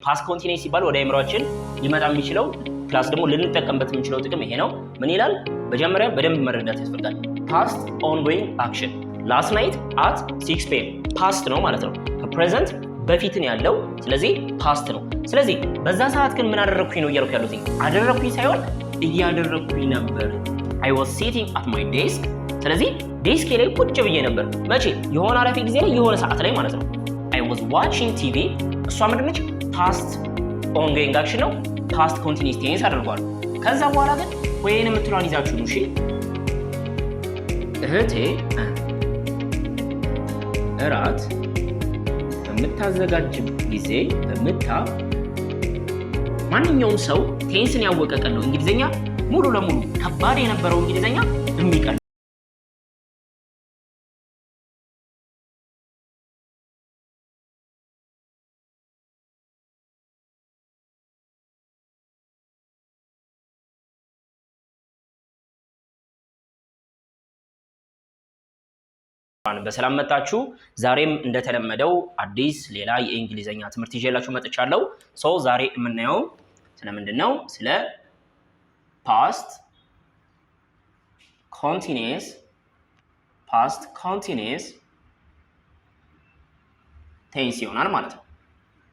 ፓስት ኮንቲኒየስ ሲባል ወደ አይምሮአችን ሊመጣ የሚችለው ፕላስ ደግሞ ልንጠቀምበት የምንችለው ጥቅም ይሄ ነው። ምን ይላል? መጀመሪያ በደንብ መረዳት ያስፈልጋል። ፓስት ኦንጎይንግ አክሽን ላስት ናይት አት 6 PM ፓስት ነው ማለት ነው። ከፕሬዘንት በፊትን ያለው ስለዚህ ፓስት ነው። ስለዚህ በዛ ሰዓት ግን ምን አደረኩኝ ነው እያልኩ ያሉት አደረኩኝ ሳይሆን እያደረኩኝ ነበር። I was sitting at my desk ስለዚህ ዴስክ ላይ ቁጭ ብዬ ነበር። መቼ? የሆነ አላፊ ጊዜ ላይ የሆነ ሰዓት ላይ ማለት ነው። I was watching TV እሷ ምንድነች? ፓስት ኦንጎይንግ አክሽን ነው። ፓስት ኮንቲኒየስ ቴንስ አድርጓል። ከዛ በኋላ ግን ወይን የምትሏን ይዛችሁ ነው። እሺ እህቴ እራት በምታዘጋጅ ጊዜ ማንኛውም ሰው ቴንስን ያወቀ ቀን ነው እንግሊዘኛ ሙሉ ለሙሉ ከባድ የነበረው እንግሊዘኛ የሚቀል በሰላም መጣችሁ። ዛሬም እንደተለመደው አዲስ ሌላ የእንግሊዘኛ ትምህርት ይዤላችሁ መጥቻለሁ። ዛሬ የምናየው ስለምንድነው? ስለ ፓስት ኮንቲኒየስ ቴንስ ይሆናል ማለት ነው።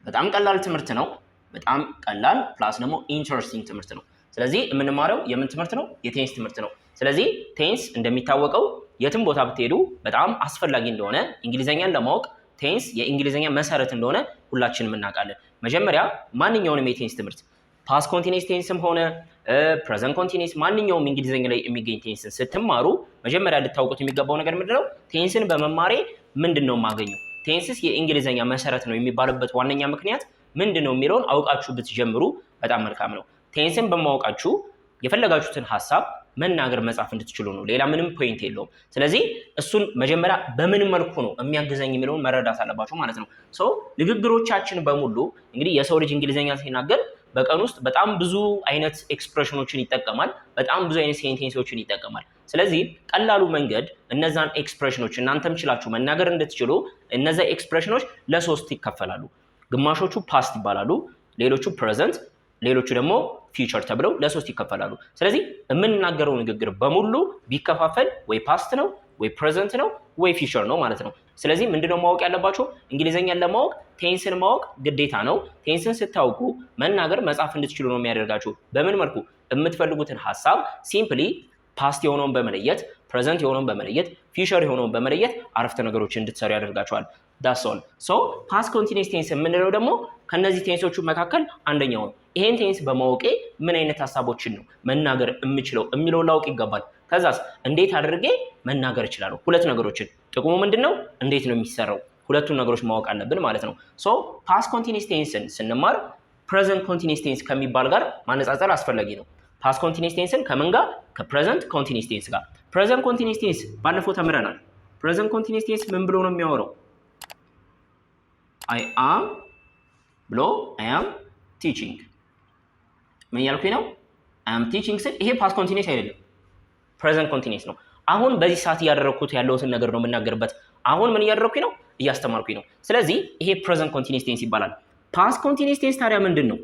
በጣም ቀላል ትምህርት ነው። በጣም ቀላል ፕላስ ደግሞ ኢንተረስቲንግ ትምህርት ነው። ስለዚህ የምንማረው የምን ትምህርት ነው? የቴንስ ትምህርት ነው። ስለዚህ ቴንስ እንደሚታወቀው የትም ቦታ ብትሄዱ በጣም አስፈላጊ እንደሆነ እንግሊዘኛን ለማወቅ ቴንስ የእንግሊዘኛ መሰረት እንደሆነ ሁላችንም እናውቃለን። መጀመሪያ ማንኛውንም የቴንስ ትምህርት ፓስት ኮንቲኒየስ ቴንስም ሆነ ፕሬዘንት ኮንቲኒየስ ማንኛውም እንግሊዘኛ ላይ የሚገኝ ቴንስን ስትማሩ መጀመሪያ ልታውቁት የሚገባው ነገር ምንድነው? ቴንስን በመማሬ ምንድነው የማገኘው? ቴንስስ የእንግሊዘኛ መሰረት ነው የሚባልበት ዋነኛ ምክንያት ምንድነው የሚለውን አውቃችሁ ብትጀምሩ በጣም መልካም ነው። ቴንስን በማወቃችሁ የፈለጋችሁትን ሐሳብ መናገር መጻፍ እንድትችሉ ነው። ሌላ ምንም ፖይንት የለውም። ስለዚህ እሱን መጀመሪያ በምን መልኩ ነው የሚያግዘኝ የሚለውን መረዳት አለባችሁ ማለት ነው። ንግግሮቻችን በሙሉ እንግዲህ የሰው ልጅ እንግሊዘኛ ሲናገር በቀን ውስጥ በጣም ብዙ አይነት ኤክስፕሬሽኖችን ይጠቀማል። በጣም ብዙ አይነት ሴንቴንሶችን ይጠቀማል። ስለዚህ ቀላሉ መንገድ እነዛን ኤክስፕሬሽኖች እናንተም ችላችሁ መናገር እንድትችሉ እነዛ ኤክስፕሬሽኖች ለሶስት ይከፈላሉ። ግማሾቹ ፓስት ይባላሉ፣ ሌሎቹ ፕሬዘንት፣ ሌሎቹ ደግሞ ፊውቸር ተብለው ለሶስት ይከፈላሉ። ስለዚህ የምንናገረው ንግግር በሙሉ ቢከፋፈል ወይ ፓስት ነው ወይ ፕሬዘንት ነው ወይ ፊውቸር ነው ማለት ነው። ስለዚህ ምንድነው ማወቅ ያለባችሁ? እንግሊዘኛን ለማወቅ ቴንስን ማወቅ ግዴታ ነው። ቴንስን ስታውቁ መናገር መጻፍ እንድትችሉ ነው የሚያደርጋችሁ። በምን መልኩ? የምትፈልጉትን ሐሳብ ሲምፕሊ ፓስት የሆነውን በመለየት ፕሬዘንት የሆነውን በመለየት ፊውቸር የሆነውን በመለየት አረፍተ ነገሮችን እንድትሰሩ ያደርጋችኋል። ዳስ ኦል። ፓስት ኮንቲኒየስ ቴንስ የምንለው ደግሞ ከነዚህ ቴንሶቹ መካከል አንደኛው ነው። ይሄን ቴንስ በማወቄ ምን አይነት ሐሳቦችን ነው መናገር የምችለው የሚለውን ላውቅ ይገባል። ከዛስ እንዴት አድርጌ መናገር እችላለሁ? ሁለት ነገሮችን። ጥቅሙ ምንድነው? እንዴት ነው የሚሰራው? ሁለቱን ነገሮች ማወቅ አለብን ማለት ነው። ፓስት ኮንቲኒየስ ቴንስን ስንማር ፕሬዘንት ኮንቲኒየስ ቴንስ ከሚባል ጋር ማነጻጸር አስፈላጊ ነው። ፓስት ኮንቲኒየስ ቴንስን ከምን ጋር? ከፕሬዘንት ኮንቲኒየስ ቴንስ ጋር። ፕሬዘንት ኮንቲኒየስ ቴንስ ባለፈው ተምረናል። ፕሬዘንት ኮንቲኒየስ ቴንስ ምን ብሎ ነው የሚያወራው? I am ብሎ I am teaching ምን ያልኩኝ ነው? I am teaching ስል ይሄ ፓስት ኮንቲኒየስ አይደለም፣ ፕሬዘንት ኮንቲኒየስ ነው። አሁን በዚህ ሰዓት እያደረኩት ያለውን ነገር ነው የምናገርበት። አሁን ምን እያደረኩኝ ነው? እያስተማርኩኝ ነው። ስለዚህ ይሄ ፕሬዘንት ኮንቲኒየስ ቴንስ ይባላል። ፓስት ኮንቲኒየስ ቴንስ ታዲያ ምንድን ነው?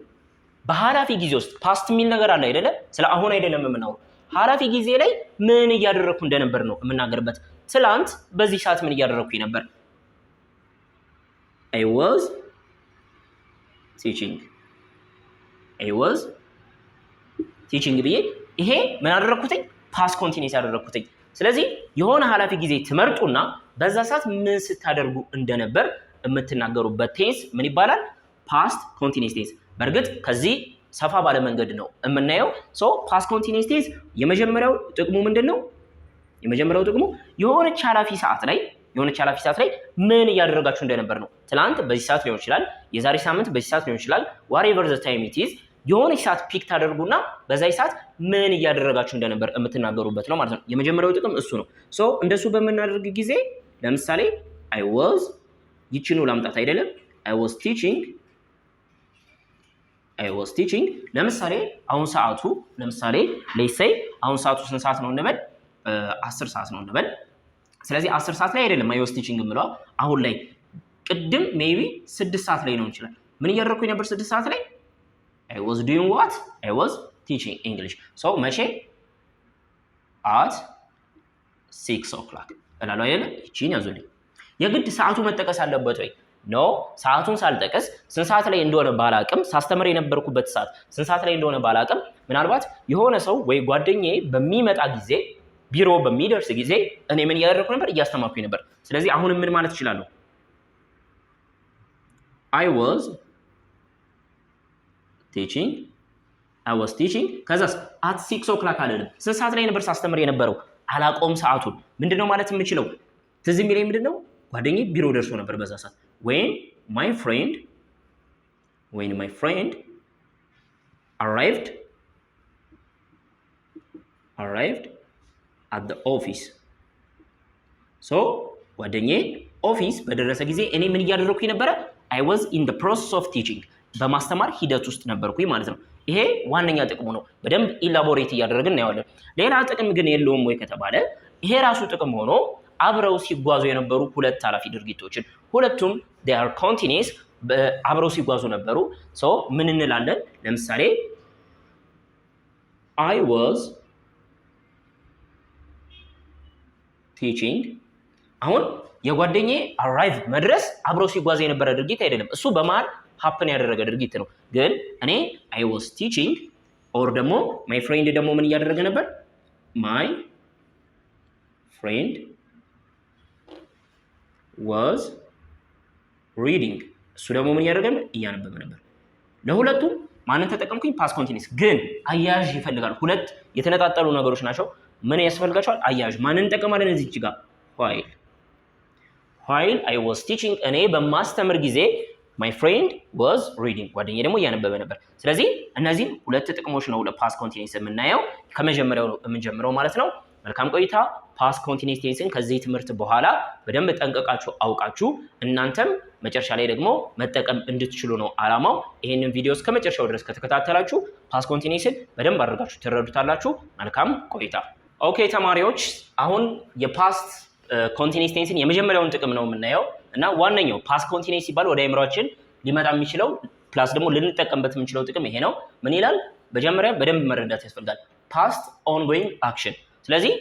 በኃላፊ ጊዜ ውስጥ ፓስት የሚል ነገር አለ አይደለ? ስለ አሁን አይደለም የምናወራው። ኃላፊ ጊዜ ላይ ምን እያደረኩ እንደነበር ነው የምናገርበት። ትላንት በዚህ ሰዓት ምን እያደረኩኝ ነበር? I was teaching ብዬ ይሄ ምን አደረኩትኝ? ፓስት ኮንቲኒየስ ያደረኩትኝ። ስለዚህ የሆነ ኃላፊ ጊዜ ትመርጡና በዛ ሰዓት ምን ስታደርጉ እንደነበር የምትናገሩበት ቴንስ ምን ይባላል? ፓስት ኮንቲኒየስ ቴንስ። በእርግጥ ከዚህ ሰፋ ባለ መንገድ ነው የምናየው። ፓስት ኮንቲኒየስ ቴንስ የመጀመሪያው ጥቅሙ ምንድነው? የመጀመሪያው ጥቅሙ የሆነች ኃላፊ ሰዓት ላይ ምን እያደረጋችሁ እንደነበር ነው። ትላንት በዚህ ሰዓት ሊሆን ይችላል፣ የዛሬ ሳምንት በዚህ ሰዓት ሊሆን ይችላል። whatever the time it is የሆነች ሰዓት ፒክ ታደርጉና በዛይ ሰዓት ምን እያደረጋችሁ እንደነበር የምትናገሩበት ነው ማለት ነው። የመጀመሪያው ጥቅም እሱ ነው። እንደሱ በምናደርግ ጊዜ ለምሳሌ I was ይችኑ ላምጣት አይደለም I was teaching ለምሳሌ አሁን ሰዓቱ ለምሳሌ let's say አሁን ሰዓቱ ስንት ሰዓት ነው እንበል? 10 ሰዓት ነው እንበል። ስለዚህ 10 ሰዓት ላይ አይደለም I was teaching የምለው አሁን ላይ ቅድም ሜቢ 6 ሰዓት ላይ ነው ይችላል ምን እያደረኩኝ ነበር 6 ሰዓት ላይ? I was doing what? I was teaching English. So መቼ? at 6 o'clock እላለሁ አይደል? እቺን ያዙልኝ። የግድ ሰዓቱ መጠቀስ አለበት ወይ? ኖ ሰዓቱን ሳልጠቀስ ስንት ሰዓት ላይ እንደሆነ ባላቅም ሳስተምር የነበርኩበት ሰዓት ስንት ሰዓት ላይ እንደሆነ ባላቅም ምናልባት የሆነ ሰው ወይ ጓደኛዬ በሚመጣ ጊዜ ቢሮ በሚደርስ ጊዜ እኔ ምን እያደረኩ ነበር? እያስተማርኩኝ ነበር። ስለዚህ አሁን ምን ማለት እችላለሁ? I was teaching ከዛስ at 6 o'clock አለልም። ስንት ሰዓት ላይ ነበር ሳስተምር የነበረው? አላቆም ሰዓቱን። ምንድነው ማለት የምችለው? ትዝ የሚለኝ ምንድነው? ጓደኛዬ ቢሮ ደርሶ ነበር በዛ ሰዓት። when my friend arrived at the office. so ጓደኛዬ ኦፊስ በደረሰ ጊዜ እኔ ምን እያደረኩኝ ነበረ? I was in the process of teaching. በማስተማር ሂደት ውስጥ ነበርኩኝ ማለት ነው። ይሄ ዋነኛ ጥቅሙ ነው። በደንብ ኢላቦሬት እያደረግን እናየዋለን። ሌላ ጥቅም ግን የለውም ወይ ከተባለ ይሄ ራሱ ጥቅም ሆኖ አብረው ሲጓዙ የነበሩ ሁለት ኃላፊ ድርጊቶችን ሁለቱም they are continuous አብረው ሲጓዙ ነበሩ። so ምን እንላለን? ለምሳሌ I was teaching አሁን የጓደኛዬ arrive መድረስ አብረው ሲጓዙ የነበረ ድርጊት አይደለም። እሱ በመሃል happen ያደረገ ድርጊት ነው። ግን እኔ I was teaching or ደግሞ my friend ደግሞ ምን እያደረገ ነበር? my friend was reading እሱ ደግሞ ምን እያደረገ ነበር? እያነበበ ነበር። ለሁለቱም ማንን ተጠቀምኩኝ? past continuous። ግን አያያዥ ይፈልጋል። ሁለት የተነጣጠሉ ነገሮች ናቸው። ምን ያስፈልጋቸዋል? አያያዥ። ማንን እንጠቀማለን እዚህ ጋር? while I was teaching እኔ በማስተምር ጊዜ my friend was reading ጓደኛዬ ደግሞ እያነበበ ነበር። ስለዚህ እነዚህ ሁለት ጥቅሞች ነው ለፓስት ኮንቲኒየስ የምናየው። ከመጀመሪያው የምንጀምረው ማለት ነው። መልካም ቆይታ። ፓስት ኮንቲኒየስ ቴንስን ከዚህ ትምህርት በኋላ በደንብ ጠንቀቃችሁ አውቃችሁ እናንተም መጨረሻ ላይ ደግሞ መጠቀም እንድትችሉ ነው አላማው። ይሄንን ቪዲዮ እስከ መጨረሻው ድረስ ከተከታተላችሁ ፓስት ኮንቲኒየስን በደንብ አድርጋችሁ ትረዱታላችሁ። መልካም ቆይታ። ኦኬ ተማሪዎች፣ አሁን የፓስት ኮንቲኒየስ ቴንስን የመጀመሪያውን ጥቅም ነው የምናየው እና ዋነኛው ፓስት ኮንቲኒየስ ሲባል ወደ አእምሯችን ሊመጣ የሚችለው ፕላስ ደግሞ ልንጠቀምበት የምንችለው ጥቅም ይሄ ነው። ምን ይላል? መጀመሪያ በደንብ መረዳት ያስፈልጋል። ፓስት ኦንጎይንግ አክሽን። ስለዚህ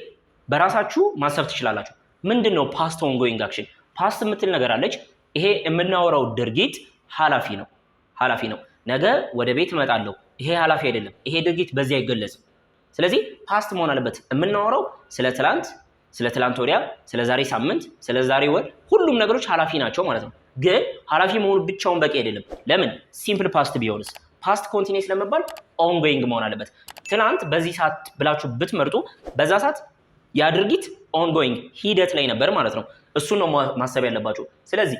በራሳችሁ ማሰብ ትችላላችሁ። ምንድነው ፓስት ኦንጎይንግ አክሽን? ፓስት የምትል ነገር አለች። ይሄ የምናወራው ድርጊት ሀላፊ ነው። ነገ ወደ ቤት እመጣለሁ፣ ይሄ ሀላፊ አይደለም። ይሄ ድርጊት በዚህ አይገለጽም። ስለዚህ ፓስት መሆን አለበት። የምናወራው ስለ ትላንት ወዲያ፣ ስለ ዛሬ ሳምንት፣ ስለ ዛሬ ወር፣ ሁሉም ነገሮች ሀላፊ ናቸው ማለት ነው። ግን ሀላፊ መሆኑ ብቻውን በቂ አይደለም። ለምን? ሲምፕል ፓስት ቢሆንስ? ፓስት ኮንቲኒየስ ለመባል ኦንጎይንግ መሆን አለበት። ትናንት በዚህ ሰዓት ብላችሁ ብትመርጡ በዛ ሰዓት ያ ድርጊት ኦንጎይንግ ሂደት ላይ ነበር ማለት ነው። እሱን ነው ማሰብ ያለባችሁ። ስለዚህ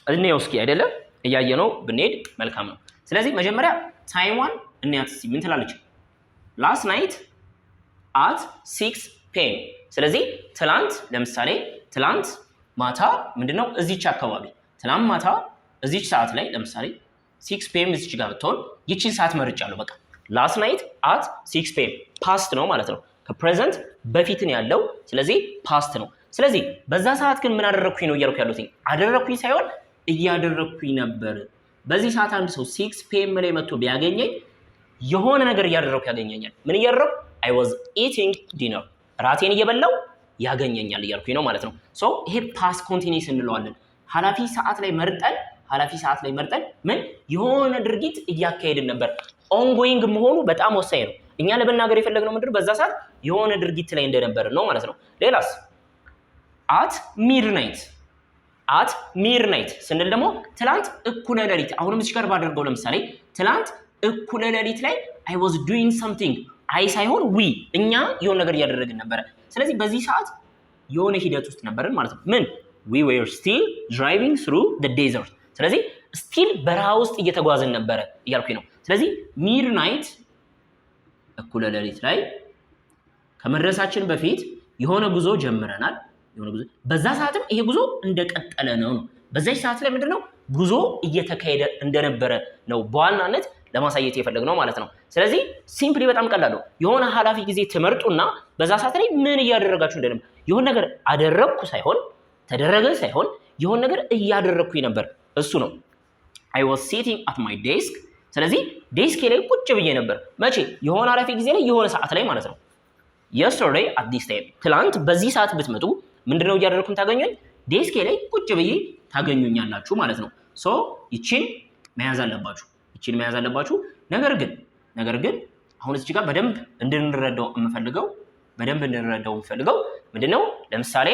እንየው እስኪ አይደለም እያየነው ብንሄድ መልካም ነው። ስለዚህ መጀመሪያ ታይሟን እንያት እስኪ ምን ትላለች? ላስት ናይት አት 6 ፒኤም። ስለዚህ ትላንት ለምሳሌ ትላንት ማታ ምንድነው እዚች አካባቢ ትላንት ማታ እዚች ሰዓት ላይ ለምሳሌ 6 ፒኤም እዚች ጋር ብትሆን ይቺን ሰዓት መርጫለሁ። በቃ ላስት ናይት አት 6 ፒኤም ፓስት ነው ማለት ነው። ከፕሬዘንት በፊትን ያለው ስለዚህ ፓስት ነው። ስለዚህ በዛ ሰዓት ግን ምን አደረኩኝ ነው እያልኩ ያለሁት። አደረኩኝ ሳይሆን እያደረኩኝ ነበር። በዚህ ሰዓት አንድ ሰው 6 ፒኤም ላይ መጥቶ ቢያገኘኝ የሆነ ነገር እያደረኩ ያገኘኛል። ምን እያደረኩ? I was eating dinner ራቴን እየበላው ያገኘኛል እያልኩኝ ነው ማለት ነው። ሶ ይሄ ፓስት ኮንቲኒየስ እንለዋለን። ኃላፊ ሰዓት ላይ መርጠን ምን የሆነ ድርጊት እያካሄድን ነበር። ኦንጎይንግ መሆኑ በጣም ወሳኝ ነው። እኛ ለመናገር የፈለግነው ምንድነው? በዛ ሰዓት የሆነ ድርጊት ላይ እንደነበር ነው ማለት ነው። ሌላስ? አት ሚድናይት ስንል ደግሞ ትላንት እኩለ ሌሊት። አሁንም እዚህ ጋር ባደርገው ለምሳሌ ትላንት እኩለ ሌሊት ላይ I was doing something አይ ሳይሆን ዊ እኛ የሆነ ነገር እያደረግን ነበረ። ስለዚህ በዚህ ሰዓት የሆነ ሂደት ውስጥ ነበርን ማለት ነው። ምን? we were still driving through the desert። ስለዚህ ስቲል በረሃ ውስጥ እየተጓዝን ነበረ እያልኩኝ ነው። ስለዚህ ሚድናይት እኩለ ሌሊት ላይ ከመድረሳችን በፊት የሆነ ጉዞ ጀምረናል። በዛ ሰዓትም ይሄ ጉዞ እንደቀጠለ ነው። በዛች ሰዓት ላይ ምንድነው ጉዞ እየተካሄደ እንደነበረ ነው በዋናነት ለማሳየት የፈለግነው ማለት ነው። ስለዚህ ሲምፕሊ በጣም ቀላል ነው። የሆነ ኃላፊ ጊዜ ትመርጡና በዛ ሰዓት ላይ ምን እያደረጋችሁ እንደነበር የሆነ ነገር አደረግኩ ሳይሆን ተደረገ ሳይሆን የሆነ ነገር እያደረግኩኝ ነበር እሱ ነው። I was sitting at my desk ስለዚህ ዴስኬ ላይ ቁጭ ብዬ ነበር መቼ የሆነ አረፊ ጊዜ ላይ የሆነ ሰዓት ላይ ማለት ነው yesterday at this time ትላንት በዚህ ሰዓት ብትመጡ ምንድነው እያደረኩም ታገኙኝ ዴስኬ ላይ ቁጭ ብዬ ታገኙኛላችሁ ማለት ነው ሶ ይቺን መያዝ አለባችሁ ነገር ግን አሁን እዚህ ጋር በደንብ እንድንረዳው የምፈልገው ምንድነው ለምሳሌ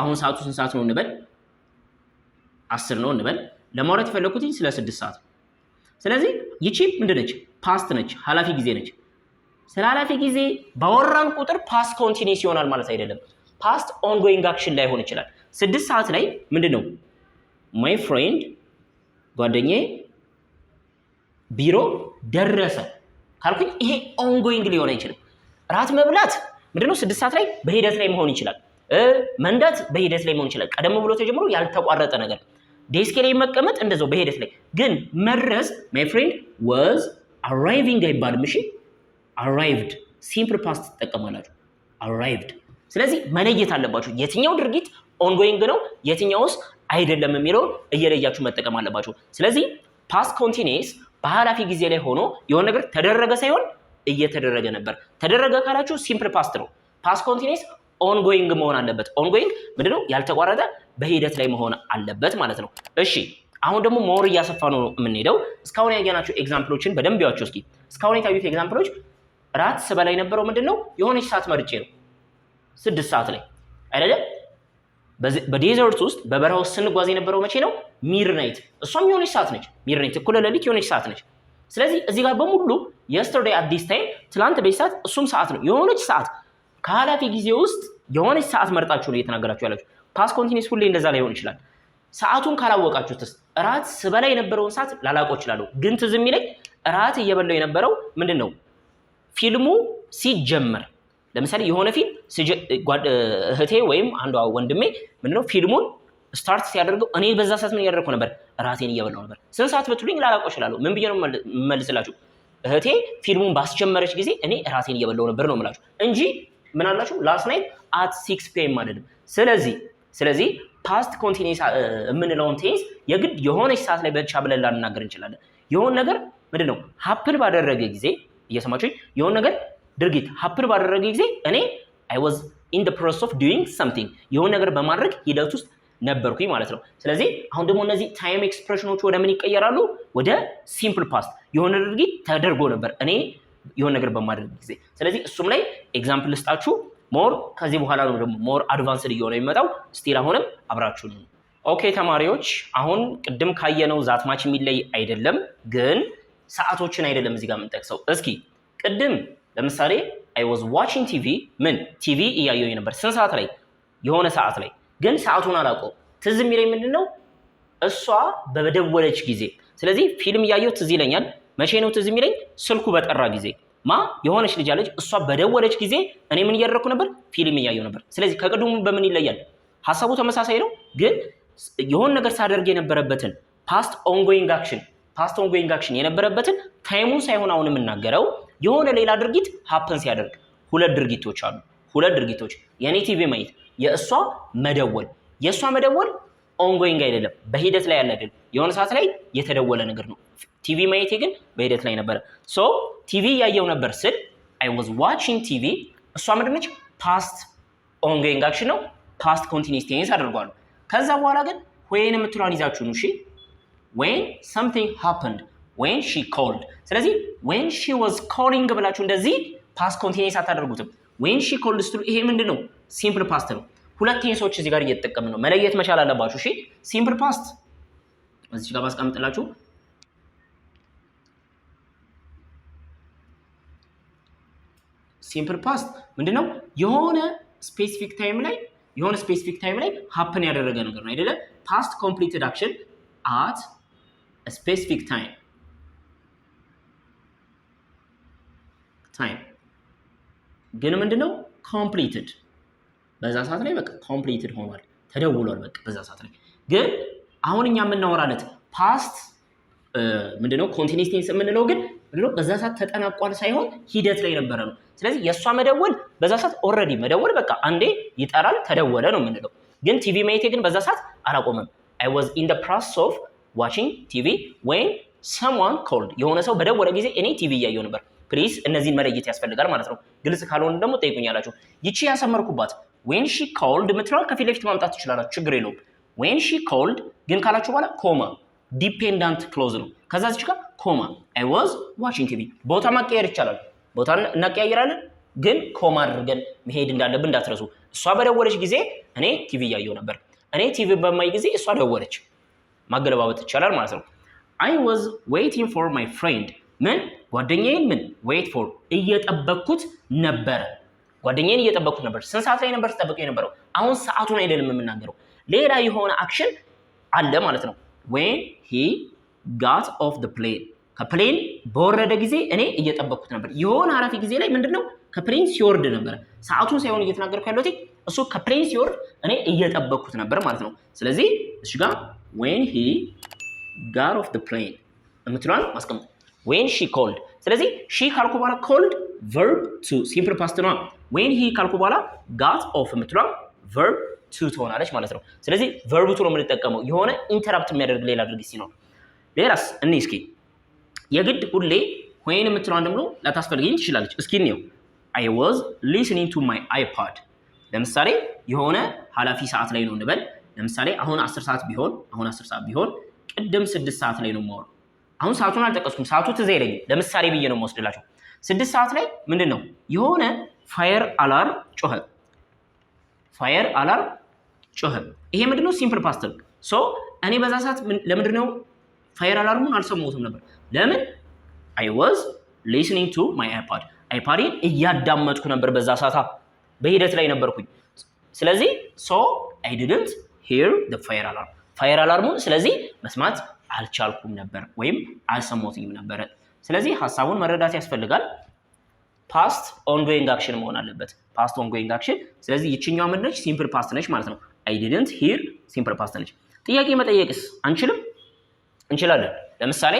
አሁን ሰዓቱ ስንት ሰዓት ነው እንበል 10 ነው እንበል ለማውራት የፈለኩት ስለ 6 ሰዓት ስለዚህ ይቺ ምንድነች ፓስት ነች ሐላፊ ጊዜ ነች ስለ ሐላፊ ጊዜ ባወራን ቁጥር ፓስት ኮንቲኒዩስ ይሆናል ማለት አይደለም ፓስት ኦንጎይንግ አክሽን ላይ ሆነ ይችላል 6 ሰዓት ላይ ምንድነው my friend ጓደኛዬ ቢሮ ደረሰ ካልኩኝ ይሄ ኦንጎይንግ ሊሆን አይችልም ራት መብላት ምንድነው 6 ሰዓት ላይ በሂደት ላይ መሆን ይችላል መንዳት በሂደት ላይ መሆን ይችላል ቀደም ብሎ ተጀምሮ ያልተቋረጠ ነገር ዴስክ ላይ መቀመጥ እንደዛው በሂደት ላይ ግን መድረስ my friend was arriving አይባልም እሺ arrived simple past ተጠቀማላችሁ arrived ስለዚህ መለየት አለባችሁ የትኛው ድርጊት ኦንጎይንግ ነው የትኛውስ አይደለም የሚለው እየለያችሁ መጠቀም አለባችሁ ስለዚህ past continuous በሐላፊ ጊዜ ላይ ሆኖ የሆነ ነገር ተደረገ ሳይሆን እየተደረገ ነበር ተደረገ ካላችሁ simple past ነው past continuous ongoing መሆን አለበት ongoing ምንድነው ያልተቋረጠ በሂደት ላይ መሆን አለበት ማለት ነው እሺ አሁን ደግሞ ሞር እያሰፋ ነው የምንሄደው እስካሁን ያገኛችሁ ኤግዛምፕሎችን በደንብ ያዋችሁ እስኪ እስካሁን የታዩት ኤግዛምፕሎች ራት ስበላይ ነበረው ምንድነው የሆነች ሰዓት መርጬ ነው 6 ሰዓት ላይ አይደለም በዴዘርት ውስጥ በበረሃው ስንጓዝ የነበረው መቼ ነው ሚድናይት እሷም የሆነች ሰዓት ነች ሚድናይት እኩለ ሌሊት የሆነች ሰዓት ነች ስለዚህ እዚህ ጋር በሙሉ yesterday at this time ትላንት በሰዓት እሱም ሰዓት ነው የሆነች ሰዓት ከሐላፊ ጊዜ ውስጥ የሆነች ሰዓት መርጣችሁ ነው እየተናገራችሁ ያላችሁ ፓስት ኮንቲኒዩስ ሁሌ እንደዛ ላይ ሆን ይችላል ሰዓቱን ካላወቃችሁትስ ራት ስበላ የነበረውን ሰዓት ላላውቀው ይችላል ግን ትዝ የሚለኝ ራት እየበላው የነበረው ምንድነው ፊልሙ ሲጀመር ለምሳሌ የሆነ ፊልም እህቴ ወይም አንዷ ወንድሜ ምንድነው ፊልሙን ስታርት ሲያደርገው እኔ በዛ ሰዓት ምን ያደርኩ ነበር ራቴን እየበላው ነበር ስንት ሰዓት ብትሉኝ ላላውቀው ይችላል ምን ብዬ ነው መልስላችሁ እህቴ ፊልሙን ባስጀመረች ጊዜ እኔ ራቴን እየበላው ነበር ነው የምላችሁ እንጂ ምን አላችሁ last night at 6 p.m. አይደለም ስለዚህ past continuous የምንለውን ቴንስ የግድ የሆነች ሰዓት ላይ ብቻ ብለን ላንናገር እንችላለን የሆነ ነገር ምንድነው happen ባደረገ ጊዜ እየሰማችሁኝ የሆነ ነገር ድርጊት happen ባደረገ ጊዜ እኔ I was in the process of doing something የሆነ ነገር በማድረግ ሂደት ውስጥ ነበርኩኝ ማለት ነው ስለዚህ አሁን ደግሞ እነዚህ ታይም ኤክስፕሬሽኖች ወደ ምን ይቀየራሉ ወደ ሲምፕል ፓስት የሆነ ድርጊት ተደርጎ ነበር እኔ የሆነ ነገር በማድረግ ጊዜ ስለዚህ እሱም ላይ ኤግዛምፕል ልስጣችሁ ሞር ከዚህ በኋላ ነው ደግሞ ሞር አድቫንስድ እየሆነ የሚመጣው ስቲል አሁንም አብራችሁ ነው ኦኬ ተማሪዎች አሁን ቅድም ካየነው ዛትማች የሚለይ አይደለም ግን ሰዓቶችን አይደለም እዚህ ጋር የምንጠቅሰው እስኪ ቅድም ለምሳሌ I was watching TV ቲቪ እያየሁ ነበር ስንት ሰዓት ላይ የሆነ ሰዓት ላይ ግን ሰዓቱን አላውቀው ትዝ የሚለኝ ምንድነው እሷ በደወለች ጊዜ ስለዚህ ፊልም እያየሁ ትዝ ይለኛል መቼ ነው ትዝ የሚለኝ ስልኩ በጠራ ጊዜ የሆነች ልጅ አለች እሷ በደወለች ጊዜ እኔ ምን እያደረኩ ነበር ፊልም እያየሁ ነበር ስለዚህ ከቅድሙ በምን ይለያል ሐሳቡ ተመሳሳይ ነው ግን የሆነ ነገር ሳደርግ የነበረበትን ፓስት ኦንጎይንግ አክሽን የነበረበትን ታይሙን ሳይሆን አሁን የምናገረው የሆነ ሌላ ድርጊት ሀፕን ሲያደርግ ሁለት ድርጊቶች የኔ ቲቪ ማየት የእሷ መደወል ኦንጎይንግ አይደለም በሂደት ላይ ያለ አይደለም የሆነ ሰዓት ላይ የተደወለ ነገር ነው ቲቪ ማየቴ ግን በሂደት ላይ ነበር ሶ ቲቪ ያየው ነበር ስል I was watching TV እሷ ምንድነች ፓስት ኦንጎይንግ አክሽን ነው ፓስት ኮንቲኒዩስ ቴንስ አድርጓል ከዛ በኋላ ግን when የምትሏን ይዛችሁ ነው እሺ when something happened when she called ስለዚህ when she was calling ብላችሁ እንደዚህ ፓስት ኮንቲኒዩስ አታደርጉትም when she called ስትሉ ይሄ ምንድነው ሲምፕል ፓስት ነው ሁለት ቴንሶች እዚህ ጋር እየተጠቀምን ነው መለየት መቻል አለባችሁ እሺ ሲምፕል ፓስት እዚህ ጋር ማስቀምጥላችሁ ሲምፕል ፓስት ምንድነው የሆነ ስፔሲፊክ ታይም ላይ happen ያደረገ ነገር ነው አይደለ past completed action at a specific time ግን ምንድነው completed በዛ ሰዓት ላይ በቃ completed ሆኗል ተደውሏል በቃ በዛ ሰዓት ላይ ግን አሁን እኛ የምናወራለት past ምንድነው continuous tense የምንለው ግን ምንድነው በዛ ሰዓት ተጠናቋል ሳይሆን ሂደት ላይ ነበረ ነው ስለዚህ የሷ መደወል በዛ ሰዓት ኦሬዲ መደወል በቃ አንዴ ይጠራል ተደወለ ነው የምንለው ግን ቲቪ ማየቴ ግን በዛ ሰዓት አላቆመም I was in the process of watching TV when someone called የሆነ ሰው በደወለ ጊዜ እኔ ቲቪ እያየሁ ነበር። ፕሊዝ እነዚህን መለየት ያስፈልጋል ማለት ነው። ግልጽ ካልሆነ ደግሞ ጠይቁኛላችሁ። ይቺ ያሰመርኩባት when she called ምትለዋል ከፊት ለፊት ማምጣት ትችላላችሁ፣ ችግር የለውም። when she called ግን ካላችሁ በኋላ ኮማ ዲፔንዳንት ክሎዝ ነው። ከዛ እዚህ ጋር ኮማ I was watching TV ቦታ ማቀየር ይቻላል። ቦታ እናቀያየራለን፣ ግን ኮማ አድርገን መሄድ እንዳለብን እንዳትረሱ። እሷ በደወለች ጊዜ እኔ ቲቪ እያየሁ ነበር። እኔ ቲቪ በማይ ጊዜ እሷ ደወለች። ማገለባበጥ ይቻላል ማለት ነው። I was waiting for my friend ምን ጓደኛዬን ምን wait for እየጠበቅኩት ነበር። ጓደኛዬን እየጠበቅኩት ነበር። ስንት ሰዓት ላይ ነበር ተጠብቀው የነበረው? አሁን ሰዓቱን አይደለም የምናገረው፣ ሌላ የሆነ አክሽን አለ ማለት ነው። when he got off the plane ከፕሌን በወረደ ጊዜ እኔ እየጠበቅኩት ነበር። የሆነ አረፊ ጊዜ ላይ ምንድነው ከፕሌን ሲወርድ ነበር። ሰዓቱን ሳይሆን እየተናገርኩ ያለሁት እሱ ከፕሌን ሲወርድ እኔ እየጠበቅኩት ነበር ማለት ነው። ስለዚህ እሺ ጋር when he got off the plane የምትለዋን ማስቀመጥ when she called። ስለዚህ she ካልኩ በኋላ called verb to simple past ነው። when he ካልኩ በኋላ got off የምትለዋን verb to ትሆናለች ማለት ነው። ስለዚህ verb to ነው የምንጠቀመው የሆነ ኢንተራፕት የሚያደርግ ሌላ ድርጊት ሲኖር። ሌላስ እኔ እስኪ የግድ ሁሌ when የምትለዋን ደግሞ ላታስፈልገኝ ትችላለች። እስኪ እንየው። I was listening to my iPod ለምሳሌ የሆነ ኃላፊ ሰዓት ላይ ነው እንበል። ለምሳሌ አሁን 10 ሰዓት ቢሆን ቅድም 6 ሰዓት ላይ ነው የማወራው። አሁን ሰዓቱን አልጠቀስኩም፣ ሰዓቱ ትዝ አይለኝም። ለምሳሌ ብዬ ነው የምወስድላችሁ። 6 ሰዓት ላይ ምንድነው የሆነ ፋየር አላርም ጮኸ። ይሄ ምንድነው ሲምፕል ፓስት ነው። ሶ እኔ በዛ ሰዓት ለምንድነው ፋየር አላርሙን አልሰማሁትም ነበር? ለምን? I was listening to my iPod አይፓዴን እያዳመጥኩ ነበር። በዛ ሰዓት በሂደት ላይ ነበርኩኝ። ስለዚህ so I didn't hear the ፋየር አላርሙን ስለዚህ መስማት አልቻልኩም ነበር ወይም አልሰማሁትም ነበር። ስለዚህ ሐሳቡን መረዳት ያስፈልጋል። ፓስት ኦንጎይንግ አክሽን መሆን አለበት። ፓስት ኦንጎይንግ አክሽን። ስለዚህ ይችኛዋ ምን ነች? ሲምፕል ፓስት ነች ማለት ነው። I didn't hear ሲምፕል ፓስት ነች። ጥያቄ መጠየቅስ አንችልም? እንችላለን። ለምሳሌ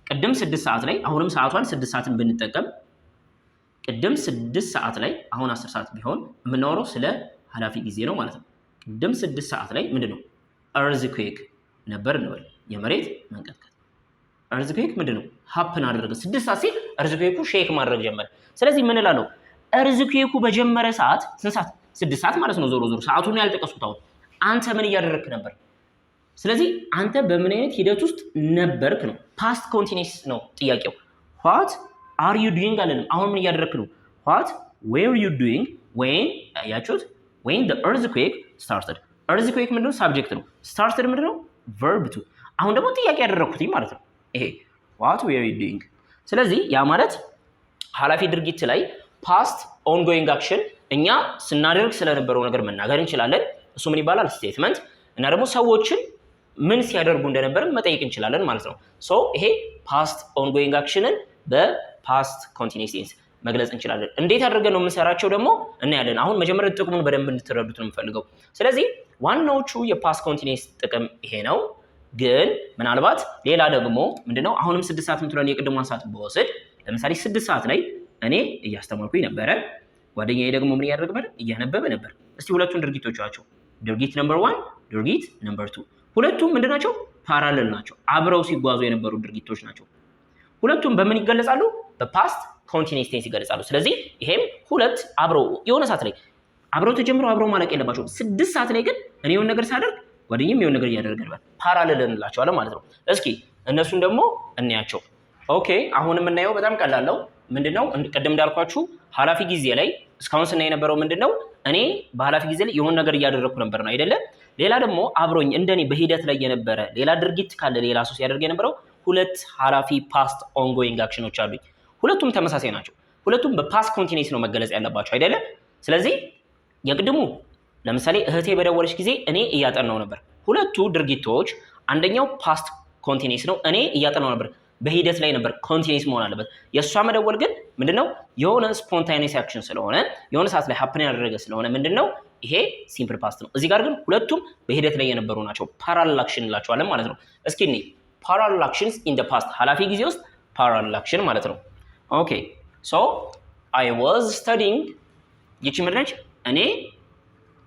ቅድም 6 ሰዓት ላይ አሁንም ሰዓቷን 6 ሰዓትን ብንጠቀም ቅድም 6 ሰዓት ላይ አሁን 10 ሰዓት ቢሆን የምናወራው ስለ ኃላፊ ጊዜ ነው ማለት ነው። ቅድም 6 ሰዓት ላይ ምንድነው earthquake ነበር እንበል፣ የመሬት መንቀጥቀጥ። earthquake ምንድነው happen አደረገ። 6 ሰዓት ሲል earthquake ሼክ ማድረግ ጀመረ። ስለዚህ ምን እላለሁ? earthquake በጀመረ ሰዓት ስንት ሰዓት? 6 ሰዓት ማለት ነው። ዞሮ ሰዓቱን ያልጠቀስኩት አሁን አንተ ምን እያደረግክ ነበር? ስለዚህ አንተ በምን አይነት ሂደት ውስጥ ነበርክ ነው። ፓስት ኮንቲኒየስ ነው ጥያቄው። what are you doing አለንም። አሁን ምን እያደረግክ ነው? what were you doing when ያያችሁት when the earthquake started። earthquake ምንድነው? ሳብጀክት ነው። started ምንድነው? verb to። አሁን ደግሞ ጥያቄ ያደረኩትኝ ማለት ነው ይሄ what were you doing። ስለዚህ ያ ማለት ኃላፊ ድርጊት ላይ ፓስት ኦንጎይንግ አክሽን እኛ ስናደርግ ስለነበረው ነገር መናገር እንችላለን። እሱ ምን ይባላል? ስቴትመንት። እና ደግሞ ሰዎችን ምን ሲያደርጉ እንደነበር መጠየቅ እንችላለን ማለት ነው። ሶ ይሄ ፓስት ኦንጎይንግ አክሽንን በፓስት ኮንቲኒየስ ቴንስ መግለጽ እንችላለን። እንዴት አድርገን ነው የምንሰራቸው ደግሞ እናያለን። አሁን መጀመሪያ ጥቅሙን በደንብ እንድትረዱት ነው የምፈልገው። ስለዚህ ዋናዎቹ የፓስት ኮንቲኒየስ ጥቅም ይሄ ነው። ግን ምናልባት ሌላ ደግሞ ምንድነው አሁንም 6 ሰዓት ምትለን የቅድሟን ሰዓት በወስድ ለምሳሌ 6 ሰዓት ላይ እኔ እያስተማርኩኝ ነበረ፣ ጓደኛዬ ደግሞ ምን ያደርግ ነበር? እያነበበ ነበር። እስቲ ሁለቱን ድርጊቶች ናቸው። ድርጊት ነምበር 1 ድርጊት ነምበር 2 ሁለቱም ምንድናቸው? ፓራለል ናቸው። አብረው ሲጓዙ የነበሩ ድርጊቶች ናቸው። ሁለቱም በምን ይገለጻሉ? በፓስት ኮንቲኒየስ ቴንስ ይገለጻሉ። ስለዚህ ይሄም ሁለት አብረው የሆነ ሰዓት ላይ አብረው ተጀምረው አብረው ማለቅ የለባቸውም። 6 ሰዓት ላይ ግን እኔ የሆነ ነገር ሳደርግ ጓደኛዬም የሆነ ነገር እያደረገ ነበር። ፓራለል እንላቸዋለን ማለት ነው። እስኪ እነሱን ደግሞ እንያቸው። ኦኬ አሁን የምናየው በጣም ቀላል ነው። ምንድነው ቅድም እንዳልኳችሁ ኃላፊ ጊዜ ላይ እስካሁን ስናይ የነበረው ምንድነው እኔ በኃላፊ ጊዜ ላይ የሆነ ነገር እያደረግኩ ነበር ነው አይደለ? ሌላ ደግሞ አብሮኝ እንደኔ በሂደት ላይ የነበረ ሌላ ድርጊት ካለ ሌላ ሰው ሲያደርግ የነበረው ሁለት ኃላፊ ፓስት ኦንጎይንግ አክሽኖች አሉኝ። ሁለቱም ተመሳሳይ ናቸው። ሁለቱም በፓስት ኮንቲኒየስ ነው መገለጽ ያለባቸው አይደለ? ስለዚህ የቅድሙ ለምሳሌ እህቴ በደወለች ጊዜ እኔ እያጠናው ነበር። ሁለቱ ድርጊቶች አንደኛው ፓስት ኮንቲኒየስ ነው፣ እኔ እያጠናው ነበር፣ በሂደት ላይ ነበር፣ ኮንቲኒየስ መሆን አለበት። የእሷ መደወል ግን ምንድነው የሆነ ስፖንታኒየስ አክሽን ስለሆነ የሆነ ሰዓት ላይ ሀፕን ያደረገ ስለሆነ ምንድነው ይሄ ሲምፕል ፓስት ነው። እዚህ ጋር ግን ሁለቱም በሂደት ላይ የነበሩ ናቸው። ፓራለል አክሽን እንላቸዋለን ማለት ነው። እስኪ እኔ ፓራለል አክሽንስ ኢን ዘ ፓስት ኃላፊ ጊዜ ውስጥ ፓራለል አክሽን ማለት ነው። ኦኬ ሶ አይ ዋዝ ስተዲንግ ይቺ ምንድነች? እኔ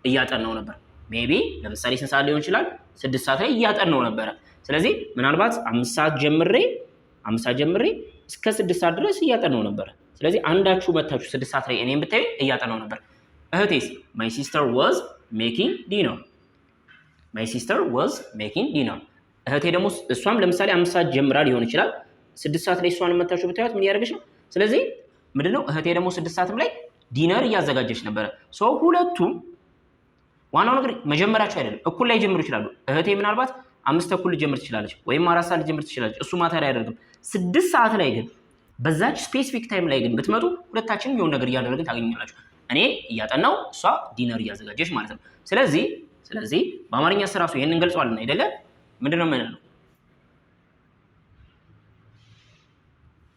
እያጠናው ነበር። ሜቢ ለምሳሌ ስንት ሰዓት ሊሆን ይችላል? 6 ሰዓት ላይ እያጠናው ነበረ። ስለዚህ ምናልባት 5 ሰዓት ጀምሬ እስከ 6 ሰዓት ድረስ እያጠናው ነበር። ስለዚህ አንዳችሁ መታችሁ 6 ሰዓት ላይ እኔም ብታዩ እያጠናው ነበር። እህቴስ my sister was making dinner እህቴ ደግሞ እሷም ለምሳሌ 5 ሰዓት ጀምራ ሊሆን ይችላል 6 ሰዓት ላይ እሷን መታችሁ ብታዩት ምን ያደርገሽ ነው? ስለዚህ ምንድነው እህቴ ደግሞ 6 ሰዓትም ላይ ዲነር እያዘጋጀች ነበር። ሁለቱም ዋናው ነገር መጀመራቸው አይደለም፣ እኩል ላይ ጀምሩ ይችላሉ። እህቴ ምናልባት 5 ተኩል ልጀምር ትችላለች ወይም 4 ሰዓት ልጀምር ትችላለች። እሱ ማተር አያደርግም። 6 ሰዓት ላይ ግን በዛች ስፔሲፊክ ታይም ላይ ግን ብትመጡ ሁለታችንም የሆነ ነገር እያደረግን ታገኛላችሁ። እኔ እያጠናው እሷ ዲነር እያዘጋጀች ማለት ነው። ስለዚህ በአማርኛ ራሱ ይሄንን እንገልጸዋለን አይደለ? ምንድነው የምንለው?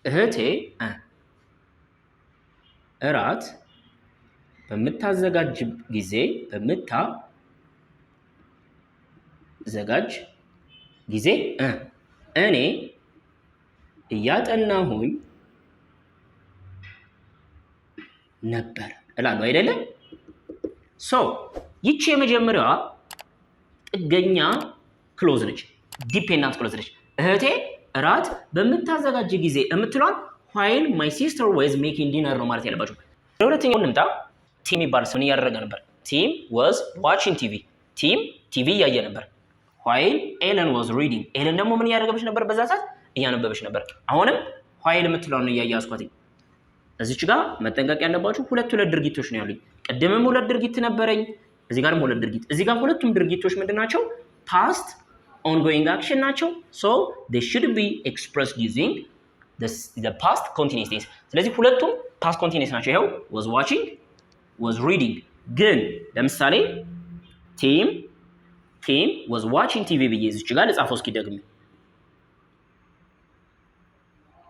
እህቴ እራት በምታዘጋጅ ጊዜ እኔ እያጠናሁኝ ነበር እላለሁ አይደለ? ይቺ የመጀመሪያዋ ጥገኛ ክሎዝ ነች፣ ዲፔንዳንት ክሎዝ ነች። እህቴ እራት በምታዘጋጅ ጊዜ የምትሏን while my sister was making dinner ነው ማለት ያለባችሁ። ለሁለተኛው እንምጣ። ቲም ይባል ምን እያደረገ ነበር? ቲም was watching ቲቪ እያየ ነበር። while ኤለን was reading ኤለን ደግሞ ምን እያደረገች ነበር? በዛ ሰዓት እያነበበች ነበር። አሁንም while የምትለውን እያያዝኳት እዚች ጋር መጠንቀቅ ያለባችሁ ሁለት ድርጊቶች ነው ያሉኝ። ቀደምም ሁለት ድርጊት ነበረኝ፣ እዚህ ጋርም ሁለት ድርጊት። እዚህ ጋር ሁለቱም ድርጊቶች ምንድናቸው? ፓስት ongoing action ናቸው። so they should be expressed using the past continuous tense። ስለዚህ ሁለቱም past continuous ናቸው። ይሄው was watching was reading። ግን ለምሳሌ ቲም was watching TV ብዬ እዚች ጋር ልጻፈው እስኪ ደግሜ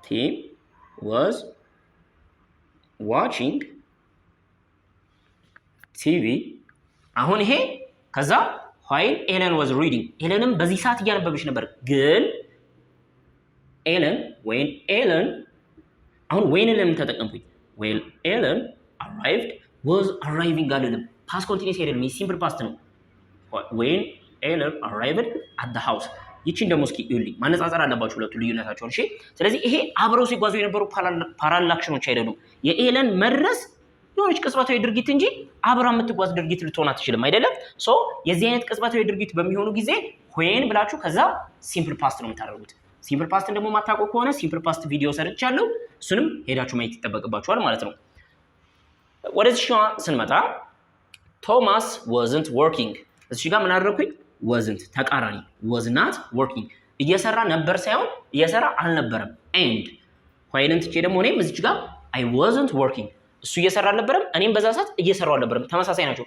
ቲም was watching TV። አሁን ይሄ ከዛ while ኤለን was reading ኤለንም በዚህ ሰዓት እያነበበች ነበር። ግን ኤለን አሁን ወይንን ለምን ተጠቀምኩኝ? when ኤለን arrived was arriving አይደለም፣ past continuous አይደለም፣ ሲምፕል ፓስት ነው። when ኤለን arrived at the house። ይቺን ደግሞ እስኪ ይኸውልኝ ማነጻጸር አለባችሁ ሁለቱ ልዩነታቸውን። እሺ ስለዚህ ይሄ አብረው ሲጓዙ የነበሩ ፓራል አክሽኖች አይደሉም። የኤለን መድረስ የሆነች ቅጽበታዊ ድርጊት እንጂ አብራ የምትጓዝ ድርጊት ልትሆን አትችልም አይደለም። የዚህ አይነት ቅጽበታዊ ድርጊት በሚሆኑ ጊዜ when ብላችሁ ከዛ ሲምፕል ፓስት ነው የምታደርጉት። ሲምፕል ፓስትን ደግሞ ማታውቁ ከሆነ ሲምፕል ፓስት ቪዲዮ ሰርቻለሁ፣ እሱንም ሄዳችሁ ማየት ይጠበቅባችኋል ማለት ነው። ወደዚህ ስንመጣ ቶማስ wasn't working። እዚህ ጋር ምን አደረኩኝ? wasn't ተቃራኒ was not working። እየሰራ ነበር ሳይሆን እየሰራ አልነበረም። and while ትቼ ደግሞ እኔም እዚህ ጋር I wasn't working እሱ እየሰራ አልነበረም፣ እኔም በዛ ሰዓት እየሰራው አልነበረም። ተመሳሳይ ናቸው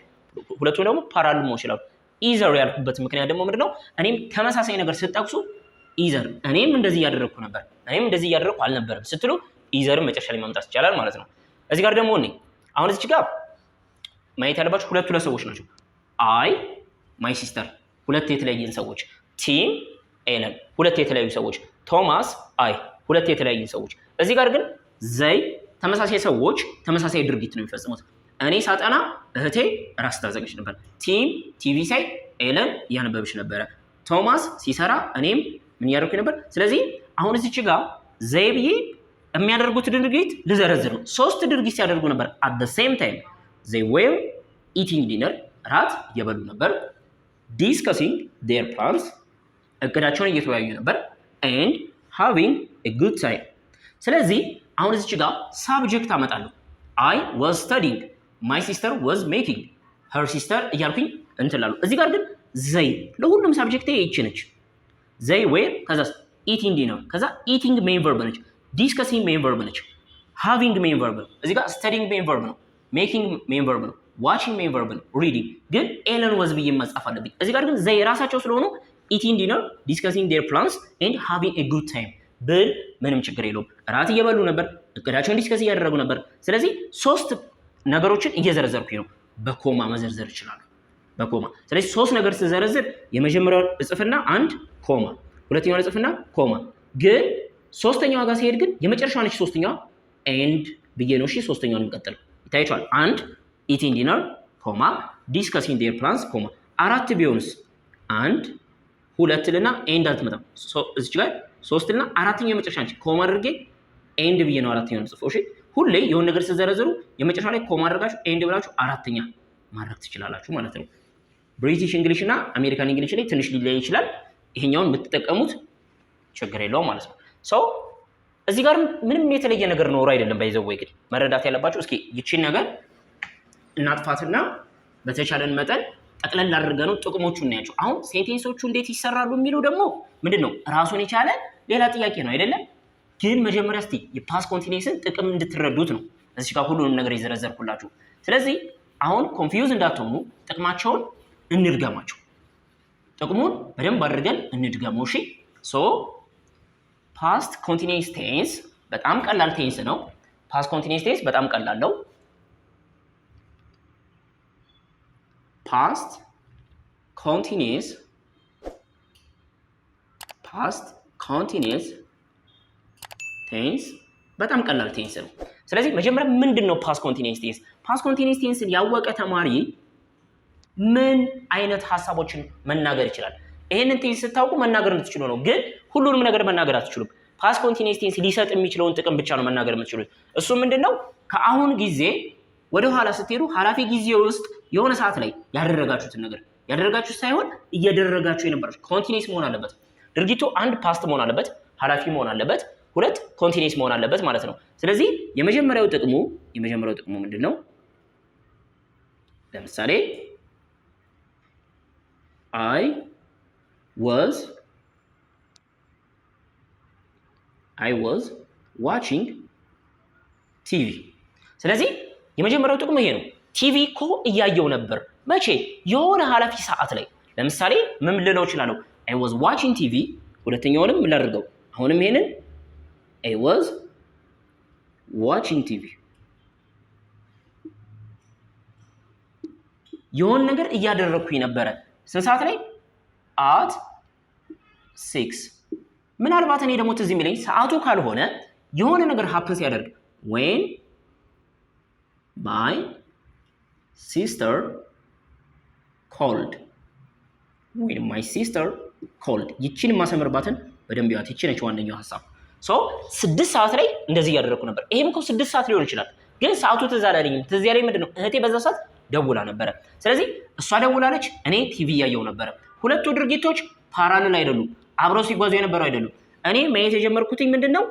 ሁለቱም ደግሞ ፓራል መሆን ይችላሉ። ኢዘር ያልኩበት ምክንያት ደግሞ ምንድነው? እኔም ተመሳሳይ ነገር ስትጠቅሱ ኢዘር እኔም እንደዚህ እያደረግኩ ነበር፣ እኔም እንደዚህ እያደረግኩ አልነበረም ስትሉ ኢዘርን መጨረሻ ላይ ማምጣት ይቻላል ማለት ነው። እዚህ ጋር ደግሞ አሁን እዚህ ጋር ማየት ያለባችሁ ሁለት ሰዎች ናቸው። አይ ማይ ሲስተር ሁለት የተለያየን ሰዎች፣ ቲም ኤለን ሁለት የተለያዩ ሰዎች፣ ቶማስ አይ ሁለት የተለያዩ ሰዎች። እዚህ ጋር ግን ዘይ ተመሳሳይ ሰዎች ተመሳሳይ ድርጊት ነው የሚፈጽሙት። እኔ ሳጠና እህቴ ራስ ታዘጋጅ ነበር። ቲም ቲቪ ሳይ ኤለን እያነበበች ነበረ። ቶማስ ሲሰራ እኔም ምን እያደረኩኝ ነበር። ስለዚህ አሁን እዚች ጋር ዘይ ብዬ የሚያደርጉት ድርጊት ልዘረዝር ነው። 3 ድርጊት ሲያደርጉ ነበር። at the same time they were eating dinner ራት እየበሉ ነበር። discussing their plans እቅዳቸውን እየተወያዩ ነበር። and having a good time። ስለዚህ አሁን እዚች ጋር ሳብጀክት አመጣለሁ። I was studying my sister was making her sister እያልኩኝ እንትላለሁ። እዚህ ጋር ግን ዘይ ለሁሉም ሳብጀክት ይቺ ነች። ዘይ were ከዛ eating dinner ከዛ eating main verb ነች። discussing main verb ነች። having main verb ነው። እዚህ ጋር studying main verb ነው። making main verb ነው። watching main verb ነው። reading ግን ኤለን was ብዬ መጻፍ አለብኝ። እዚህ ጋር ግን ዘይ ራሳቸው ስለሆኑ eating dinner discussing their plans and having a good time ብል ምንም ችግር የለውም። እራት እየበሉ ነበር፣ እቅዳቸውን ዲስከስ እያደረጉ ነበር። ስለዚህ 3 ነገሮችን እየዘረዘርኩኝ ነው። በኮማ መዘርዘር ይችላሉ። በኮማ ስለዚህ 3 ነገር ስዘረዝር የመጀመሪያውን እጽፍና አንድ ኮማ፣ ሁለተኛውን እጽፍና ኮማ። ግን ሶስተኛዋ ጋር ሲሄድ ግን የመጨረሻዋ ነች ሶስተኛዋ ኤንድ ብዬ ነው። እሺ ሶስተኛውን እንቀጥል። ይታያችኋል። አንድ ኢቲንግ ዲነር ኮማ ዲስከሲንግ ዴር ፕላንስ ኮማ። 4 ቢሆንስ አንድ ሁለትና ኤንድ አትመጣም። እዚች ጋር ሶስትና አራተኛው የመጨረሻ አንቺ ኮማ አድርጌ ኤንድ ብዬ ነው አራተኛውን ጽፎ። እሺ ሁሌ የሆነ ነገር ስትዘረዝሩ የመጨረሻ ላይ ኮማ አድርጋችሁ ኤንድ ብላችሁ አራተኛ ማድረግ ትችላላችሁ ማለት ነው። ብሪቲሽ እንግሊሽ እና አሜሪካን እንግሊሽ ላይ ትንሽ ሊለያይ ይችላል። ይሄኛውን የምትጠቀሙት ችግር የለውም ማለት ነው። ሰው እዚህ ጋር ምንም የተለየ ነገር ኖሮ አይደለም። ባይዘው ወይ ግን መረዳት ያለባችሁ እስኪ ይቺን ነገር እናጥፋትና በተቻለን መጠን ጠቅለል አድርገን ነው ጥቅሞቹን እናያቸው። አሁን ሴንቴንሶቹ እንዴት ይሰራሉ የሚለው ደግሞ ምንድነው ራሱን የቻለ ሌላ ጥያቄ ነው አይደለም። ግን መጀመሪያ እስቲ የፓስት ኮንቲኒየስን ጥቅም እንድትረዱት ነው እዚህ ጋር ሁሉንም ነገር የዘረዘርኩላችሁ። ስለዚህ አሁን ኮንፊውዝ እንዳትሆኑ ጥቅማቸውን እንድገማቸው። ጥቅሙን በደንብ አድርገን እንድገመው። እሺ ሶ ፓስት ኮንቲኒየስ ቴንስ በጣም ቀላል ቴንስ ነው። ፓስት ኮንቲኒየስ ቴንስ በጣም ቀላል ነው። ፓስት ኮንቲኒየስ ቴንስ በጣም ቀላል ቴንስ ነው። ስለዚህ መጀመሪያ ምንድነው ፓስት ኮንቲኒየስ ቴንስ? ፓስት ኮንቲኒየስ ቴንስን ያወቀ ተማሪ ምን አይነት ሐሳቦችን መናገር ይችላል? ይሄንን ቴንስ ስታውቁ መናገር እንድትችሉ ነው። ግን ሁሉንም ነገር መናገር አትችሉም። ፓስት ኮንቲኒየስ ቴንስ ሊሰጥ የሚችለውን ጥቅም ብቻ ነው መናገር የምትችሉት። እሱ ምንድነው? ከአሁን ጊዜ ወደ ኋላ ስትሄዱ ኃላፊ ጊዜ ውስጥ የሆነ ሰዓት ላይ ያደረጋችሁትን ነገር ያደረጋችሁት ሳይሆን እያደረጋችሁ የነበራችሁ ኮንቲኒየስ መሆን አለበት። ድርጊቱ አንድ ፓስት መሆን አለበት፣ ኃላፊ መሆን አለበት፣ ሁለት ኮንቲኒየስ መሆን አለበት ማለት ነው። ስለዚህ የመጀመሪያው ጥቅሙ ምንድነው? ለምሳሌ I was watching TV። ስለዚህ የመጀመሪያው ጥቅሙ ይሄ ነው። ቲቪ እኮ እያየው ነበር። መቼ? የሆነ ኃላፊ ሰዓት ላይ። ለምሳሌ ምን ልለው እችላለሁ? I was watching TV። ሁለተኛውንም ምን ላድርገው? አሁንም ይሄንን I was watching TV። የሆነ ነገር እያደረኩኝ ነበረ። ስንት ሰዓት ላይ? at 6። ምናልባት እኔ ደግሞ ትዝ የሚለኝ ሰዓቱ ካልሆነ የሆነ ነገር ሀፕን ሲያደርግ when my sister called ይቺን ማሰምርባትን በደንብ ያት። ይቺ ነች ዋነኛው ሐሳብ። 6 ሰዓት ላይ እንደዚህ እያደረኩ ነበር። ይሄም እኮ 6 ሰዓት ሊሆን ይችላል፣ ግን ሰዓቱ ትዝ አላለኝም። ትዝ ያለኝ ምንድነው? እህቴ በዛ ሰዓት ደውላ ነበረ። ስለዚህ እሷ ደውላለች፣ እኔ ቲቪ እያየው ነበረ። ሁለቱ ድርጊቶች ፓራለል አይደሉም፣ አብረው ሲጓዙ የነበሩ አይደሉም። እኔ ማየት የጀመርኩትኝ ምንድነው?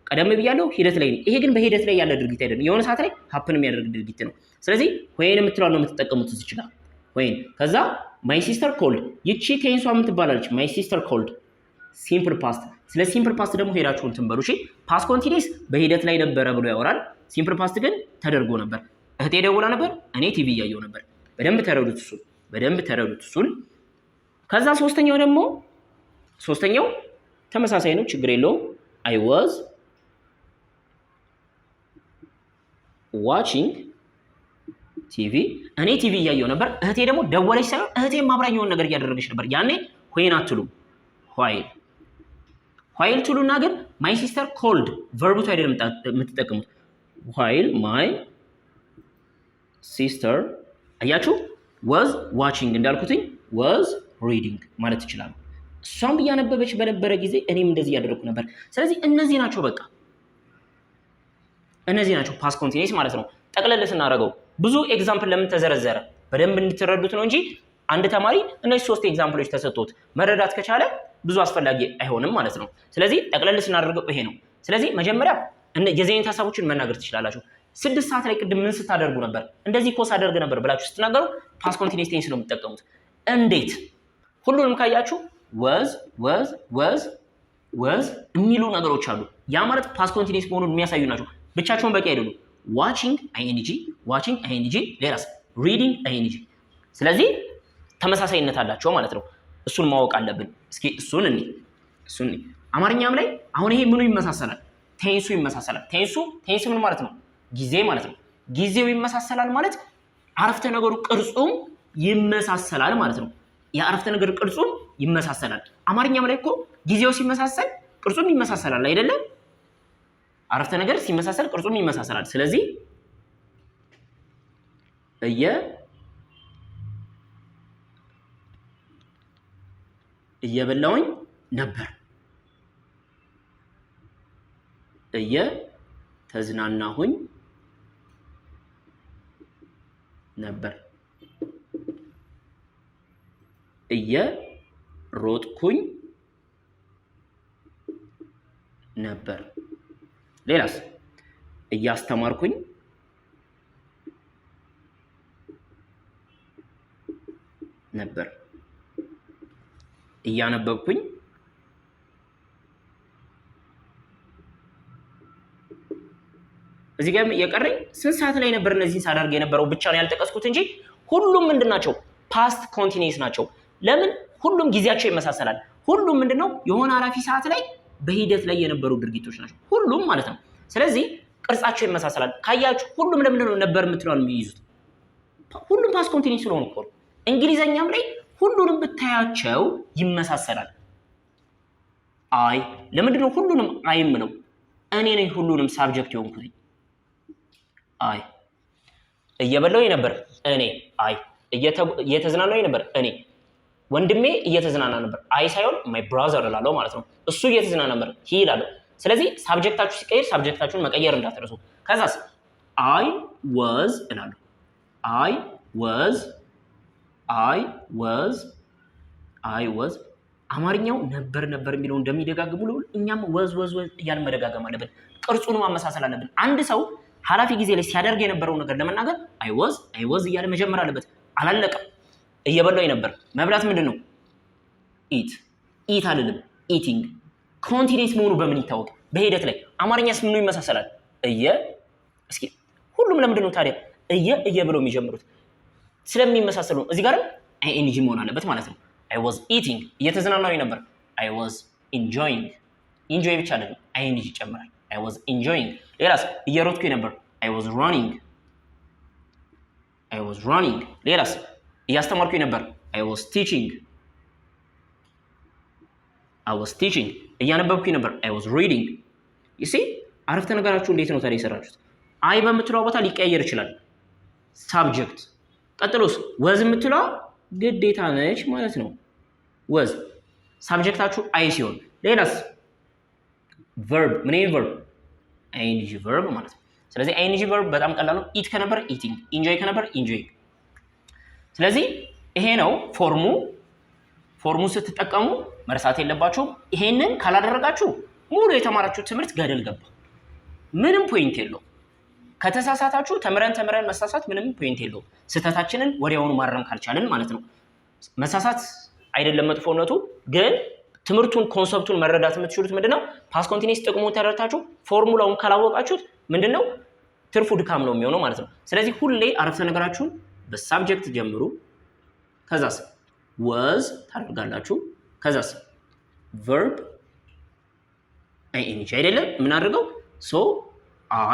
ቀደም ብያለሁ ሂደት ላይ ነው። ይሄ ግን በሂደት ላይ ያለ ድርጊት አይደለም፣ የሆነ ሰዓት ላይ ሀፕን የሚያደርግ ድርጊት ነው። ስለዚህ ወይን የምትለው ነው የምትጠቀሙት እዚህ ይችላል ወይን። ከዛ ማይ ሲስተር ኮልድ፣ ይቺ ቴንሷ ምን ትባላለች? ማይ ሲስተር ኮልድ ሲምፕል ፓስት። ስለ ሲምፕል ፓስት ደግሞ ሄዳችሁ እንትን በሉ እሺ። ፓስት ኮንቲኒየስ በሂደት ላይ ነበረ ብሎ ያወራል። ሲምፕል ፓስት ግን ተደርጎ ነበር። እህቴ ደውላ ነበር፣ እኔ ቲቪ እያየው ነበር። በደንብ ተረዱት እሱን። ከዛ ሶስተኛው ተመሳሳይ ነው፣ ችግር የለውም። I was watching TV። እኔ ቲቪ እያየው ነበር፣ እህቴ ደግሞ ደወለች ሳይሆን እህቴ ማብራኝ የሆነ ነገር እያደረገች ነበር። ያኔ when አትሉም፣ while ትሉና ግን my sister called ቨርቡቱ አይደለም የምትጠቀሙት። while my sister አያችሁ was watching እንዳልኩትኝ was reading ማለት ይችላል። እሷም እያነበበች በነበረ ጊዜ እኔም እንደዚህ እያደረኩ ነበር። ስለዚህ እነዚህ ናቸው ፓስት ኮንቲኒየስ ማለት ነው። ጠቅለል ስናደርገው ብዙ ኤግዛምፕል ለምን ተዘረዘረ? በደንብ እንድትረዱት ነው እንጂ አንድ ተማሪ እነዚህ 3 ኤግዛምፕሎች ተሰጥቶት መረዳት ከቻለ ብዙ አስፈላጊ አይሆንም ማለት ነው። ስለዚህ ጠቅለል ስናደርገው ይሄ ነው። ስለዚህ መጀመሪያ የዚህ አይነት ሀሳቦችን መናገር ትችላላችሁ። 6 ሰዓት ላይ ቅድም ምን ስታደርጉ ነበር? እንደዚህ እኮ ሳደርግ ነበር ብላችሁ ስትናገሩ ፓስት ኮንቲኒየስ ቴንስ ነው የምትጠቀሙት። እንዴት? ሁሉንም ካያችሁ was የሚሉ ነገሮች አሉ። ያ ማለት ፓስት ኮንቲኒየስ መሆኑን የሚያሳዩ ናቸው። ብቻቸውን በቂ አይደሉም። watching ing ሌላስ reading ing። ስለዚህ ተመሳሳይነት አላቸው ማለት ነው። እሱን ማወቅ አለብን። እስኪ እሱን አማርኛም ላይ አሁን ይሄ ምኑ ይመሳሰላል? ቴንሱ ይመሳሰላል። ቴንስ ምን ማለት ነው? ጊዜ ማለት ነው። ጊዜው ይመሳሰላል ማለት አረፍተ ነገሩ ቅርጹም ይመሳሰላል ማለት ነው። የአረፍተ ነገር ቅርጹም ይመሳሰላል። አማርኛም ላይ እኮ ጊዜው ሲመሳሰል ቅርጹም ይመሳሰላል አይደለም? አረፍተ ነገር ሲመሳሰል ቅርጹም ይመሳሰላል። ስለዚህ እየበላሁኝ ነበር እየተዝናናሁኝ ነበር እየሮጥኩኝ ነበር ሌላስ እያስተማርኩኝ ነበር እያነበብኩኝ እዚህ ጋር የቀረኝ ስንት ሰዓት ላይ ነበር እነዚህን ሳደርግ የነበረው ብቻ ነው ያልጠቀስኩት እንጂ ሁሉም ምንድናቸው ፓስት ኮንቲኒየስ ናቸው ለምን ሁሉም ጊዜያቸው ይመሳሰላል ሁሉም ምንድነው የሆነ አላፊ ሰዓት ላይ በሂደት ላይ የነበሩ ድርጊቶች ናቸው ሁሉም ማለት ነው ስለዚህ ቅርጻቸው ይመሳሰላል ካያችሁ ሁሉም ለምንድነው ነበር የምትለው የሚይዙት ሁሉም ፓስት ኮንቲኒየስ ስለሆኑ እኮ እንግሊዘኛም ላይ ሁሉንም ብታያቸው ይመሳሰላል አይ ለምንድነው ሁሉንም አይም ነው እኔ ነኝ ሁሉንም ሳብጀክት የሆንኩት አይ እየበላሁ ነበር እኔ አይ እየተዝናናሁ ነበር እኔ ወንድሜ እየተዝናና ነበር አይ ሳይሆን ማይ ብራዘር እላለሁ ማለት ነው እሱ እየተዝናና ነበር ሂ እላለሁ ስለዚህ ሳብጀክታችሁ ሲቀየር ሳብጀክታችሁን መቀየር እንዳትረሱ ከዛስ I was እላለሁ I was አማርኛው ነበር የሚለው እንደሚደጋግሙ ነው እኛም was እያልን መደጋገም አለብን ቅርጹን ማመሳሰል አለብን አንድ ሰው ሐላፊ ጊዜ ላይ ሲያደርግ የነበረው ነገር ለመናገር I was እያለ መጀመር አለበት አላለቀም እየበላሁ ነበር መብላት ምንድነው eat አይደለም eating ኮንቲኒየስ መሆኑ በምን ይታወቅ በሂደት ላይ አማርኛስ ምኑ ይመሳሰላል እስኪ ሁሉም ለምንድነው ታዲያ እየ ብለው የሚጀምሩት ስለሚመሳሰሉ ነው እዚህ ጋር ing መሆን አለበት ማለት ነው I was eating እየተዝናናሁ ነበር I was enjoying enjoy ብቻ አይደለም ing ይጨምራል I was enjoying ሌላስ እየሮጥኩ ነበር I was running ሌላስ እያስተማርኩ ነበር I was teaching እያነበብኩ ነበር I was reading you see አረፍተ ነገራችሁ እንዴት ነው ታዲያ የሰራችሁት አይ በምትለው ቦታ ሊቀየር ይችላል subject ቀጥሎስ was የምትለው ግዴታ ነች ማለት ነው was subjectአችሁ አይ ሲሆን ሌላስ verb ምን ይሄ verb ing verb ማለት ነው ስለዚህ ing verb በጣም ቀላል ነው eat ከነበር eating enjoy ከነበር enjoying ስለዚህ ይሄ ነው ፎርሙ ስትጠቀሙ መርሳት የለባችሁም ይሄንን ካላደረጋችሁ ሙሉ የተማራችሁት ትምህርት ገደል ገባ ምንም ፖይንት የለው ከተሳሳታችሁ ተምረን መሳሳት ምንም ፖይንት የለው ስተታችንን ወዲያውኑ ማረም ካልቻለን ማለት ነው መሳሳት አይደለም መጥፎነቱ ግን ትምህርቱን ኮንሰፕቱን መረዳት የምትችሉት ምንድነው ፓስት ኮንቲኒየስ ጥቅሙን ተረድታችሁ ፎርሙላውን ካላወቃችሁት ምንድነው ትርፉ ድካም ነው የሚሆነው ማለት ነው ስለዚህ ሁሌ አረፍተ ነገራችሁን በሳብጀክት ጀምሩ ከዛስ was ታደርጋላችሁ ከዛስ verb ing አይደለም ምን አድርገው so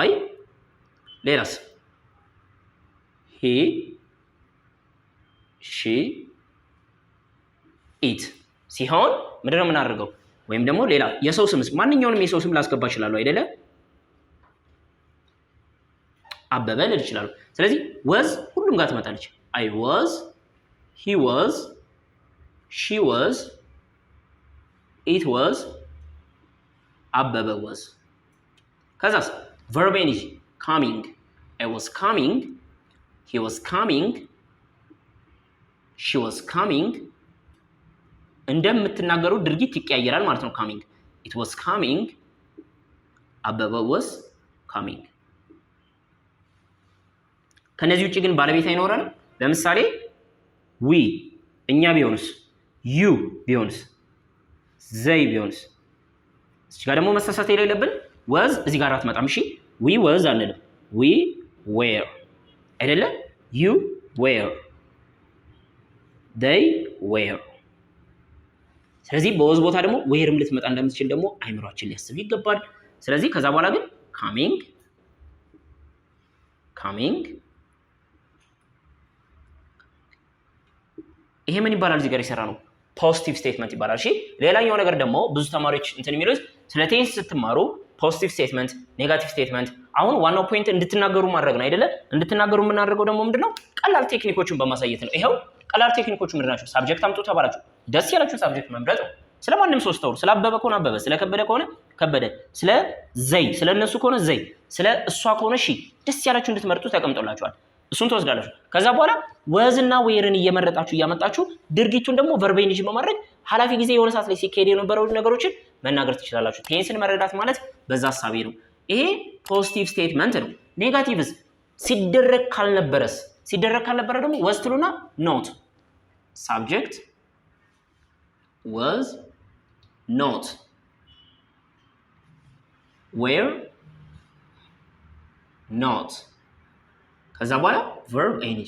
I ሌላስ he she it ሲሆን ምንድነው ምን አድርገው ወይም ደግሞ ሌላ የሰው ስም ማንኛውንም የሰው ስም ላስገባ ይችላል አይደለ አበበ ልል ይችላል ስለዚህ was ሁሉም ጋር ትመጣለች I was he was she was it was አበበ was ከዛስ verb ing coming I was coming he was coming she was coming እንደምትናገሩ ድርጊት ይቀያየራል ማለት ነው coming it was coming አበበ was coming ከነዚህ ውጪ ግን ባለቤት አይኖረንም ለምሳሌ we እኛ ቢሆንስ you ቢሆንስ they ቢሆንስ እዚህ ጋር ደግሞ መሳሳት የሌለብን was እዚህ ጋር አትመጣም እሺ we was አንልም we were አይደለ you were they were ስለዚህ በወዝ ቦታ ደግሞ whereም ልትመጣ እንደምትችል ደግሞ አይምሮአችን ሊያስብ ይገባል ስለዚህ ከዛ በኋላ ግን coming ይሄ ምን ይባላል እዚህ ጋር የሰራ ነው ፖዚቲቭ ስቴትመንት ይባላል እሺ ሌላኛው ነገር ደግሞ ብዙ ተማሪዎች እንትን የሚሉት ስለ ቴንስ ስትማሩ ፖዚቲቭ ስቴትመንት፣ ኔጋቲቭ ስቴትመንት። አሁን ዋናው ፖይንት እንድትናገሩ ማድረግ ነው አይደለ? እንድትናገሩ የምናደርገው ደግሞ ምንድነው? ቀላል ቴክኒኮችን በማሳየት ነው። ይሄው ቀላል ቴክኒኮቹ ምንድን ናቸው? ሳብጀክት አምጡ ተባላችሁ፣ ደስ ያላችሁ ሳብጀክት መምረጥ ነው። ስለማንም ሶስት ተውሩ። ስለ አበበ ከሆነ አበበ፣ ስለ ከበደ ከሆነ ከበደ፣ ስለ ዘይ ስለ እነሱ ከሆነ ዘይ፣ ስለ እሷ ከሆነ ሺ፣ ደስ ያላችሁ እንድትመርጡ ተቀምጦላችኋል። እሱን ትወስዳላችሁ። ከዛ በኋላ ወዝና ዌርን እየመረጣችሁ እያመጣችሁ ድርጊቱን ደግሞ ቨርቤንጅ በማድረግ ኃላፊ ጊዜ የሆነ ሰዓት ላይ ሲካሄድ የነበረው ነገሮችን መናገር ትችላላችሁ። ቴንስን መረዳት ማለት በዛ ሐሳቤ ነው። ይሄ ፖዚቲቭ ስቴትመንት ነው። ኔጋቲቭስ ሲደረግ ካልነበረስ? ሲደረግ ካልነበረ ደግሞ ወዝ ትሉና ኖት ሳብጀክት was not were not ከዛ በኋላ verb ing